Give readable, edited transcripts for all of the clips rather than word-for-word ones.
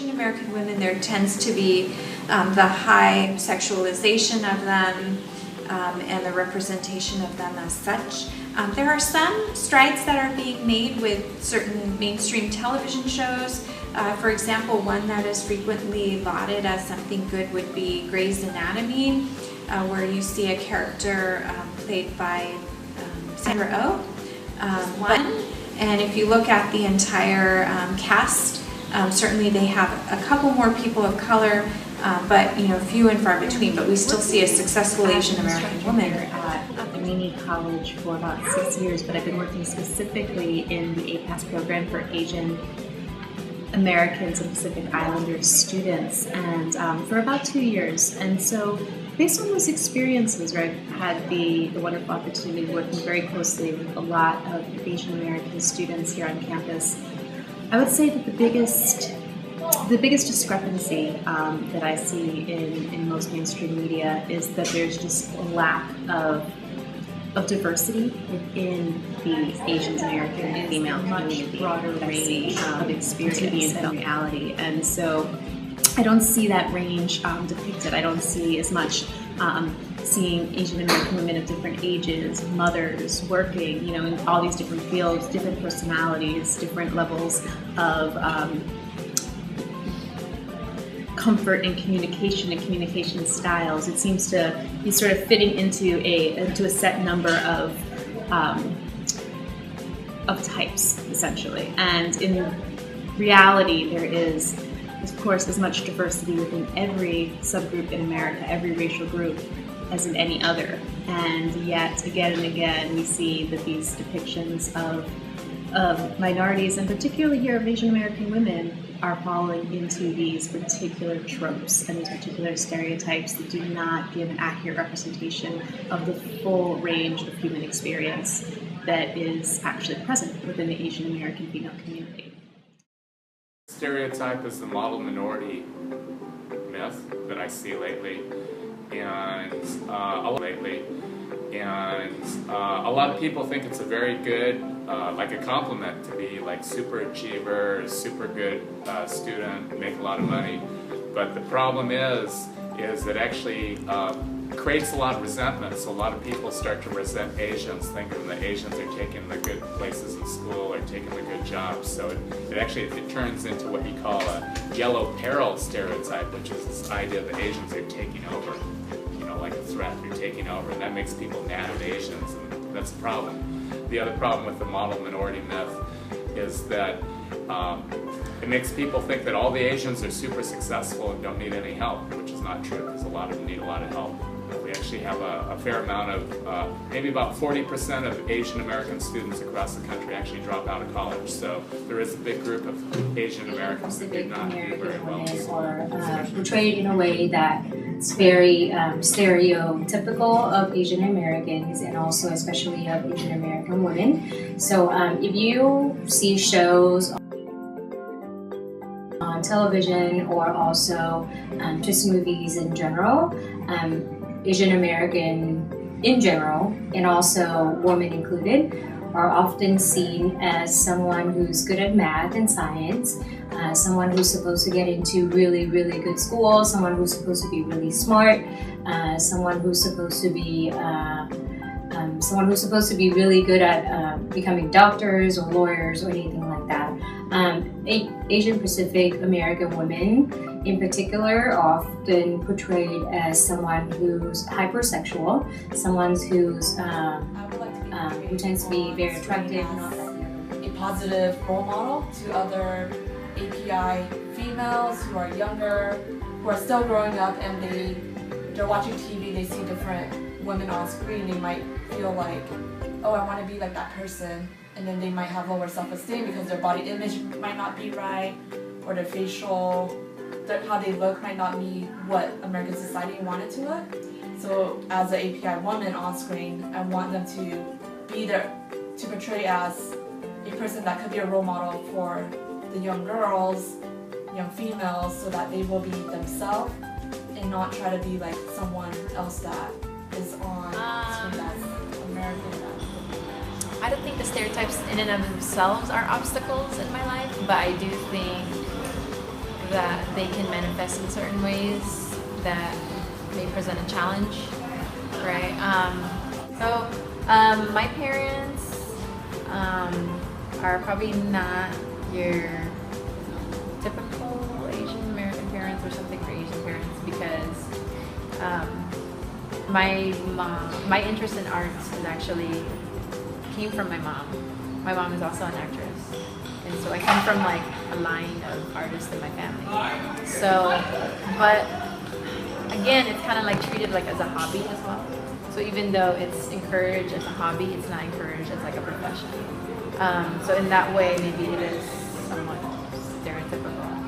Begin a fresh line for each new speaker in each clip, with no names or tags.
Asian American women, there tends to be the high sexualization of them and the representation of them as such. There are some strides that are being made with certain mainstream television shows. For example, one that is frequently lauded as something good would be Grey's Anatomy, where you see a character played by Sandra Oh. And if you look at the entire cast, certainly they have a couple more people of color, but few and far between. But we still see a successful Asian American woman.
At Alumo College for about 6 years, but I've been working specifically in the APAS program for Asian Americans and Pacific Islander students, and for about 2 years. And so, based on those experiences, where I've had the wonderful opportunity of working very closely with a lot of Asian American students here on campus, I would say that the biggest discrepancy that I see in most mainstream media is that there's just a lack of diversity within the Asian American and female community, broader range of experience and reality. And so I don't see that range depicted. I don't see as much seeing Asian American women of different ages, mothers, working, in all these different fields, different personalities, different levels of comfort in communication and communication styles. It seems to be sort of fitting into a set number of types, essentially. And in reality, there is, of course, as much diversity within every subgroup in America, every racial group, as in any other. And yet, again and again, we see that these depictions of minorities, and particularly here of Asian American women, are falling into these particular tropes and these particular stereotypes that do not give an accurate representation of the full range of human experience that is actually present within the Asian American female community.
Stereotype is the model minority myth that I see lately, and a lot of people think it's a very good, like a compliment to be like super achiever, super good student, make a lot of money. But the problem is that actually creates a lot of resentment. So a lot of people start to resent Asians, thinking that Asians are taking the good places in school or taking the good jobs. So it turns into what you call a yellow peril stereotype, which is this idea that Asians are taking over, like a threat, you're taking over, and that makes people mad at Asians, and that's a problem. The other problem with the model minority myth is that it makes people think that all the Asians are super successful and don't need any help, which is not true, because a lot of them need a lot of help. We actually have a fair amount of, maybe about 40% of Asian American students across the country actually drop out of college. So there is a big group of Asian Americans that do not do very well.
Or portrayed in a way that it's very stereotypical of Asian Americans, and also especially of Asian American women. So if you see shows on television, or also just movies in general, Asian American in general, and also women included, are often seen as someone who's good at math and science, someone who's supposed to get into really, really good school, someone who's supposed to be really smart, someone who's supposed to be really good at becoming doctors or lawyers or anything like that. Asian Pacific American women in particular are often portrayed as someone who's hypersexual, someone who tends to be very attractive, not that young.
A positive role model to other API females who are younger, who are still growing up, and they're watching TV, they see different women on screen, they might feel like, oh, I want to be like that person, and then they might have lower self-esteem because their body image might not be right, or their how they look might not be what American society wanted to look. So as an API woman on screen, I want them to be there, to portray as a person that could be a role model for the young girls, young females, so that they will be themselves and not try to be like someone else that is on screen that's American.
I don't think the stereotypes in and of themselves are obstacles in my life, but I do think
that they can manifest in certain ways that may present a challenge, right? My parents are probably not your typical Asian American parents or something for Asian parents because my interest in arts is actually came from my mom. My mom is also an actress, and so I come from like a line of artists in my family. So, but again, it's kind of like treated like as a hobby as well. So even though it's encouraged as a hobby, it's not encouraged as like a profession. So in that way, maybe it is somewhat stereotypical.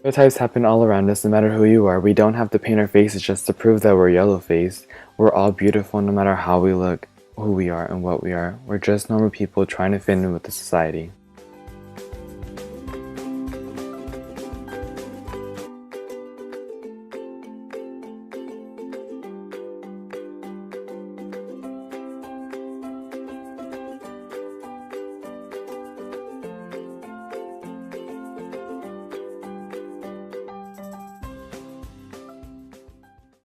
Stereotypes happen all around us no matter who you are. We don't have to paint our faces just to prove that we're yellow-faced. We're all beautiful no matter how we look, who we are, and what we are. We're just normal people trying to fit in with the society.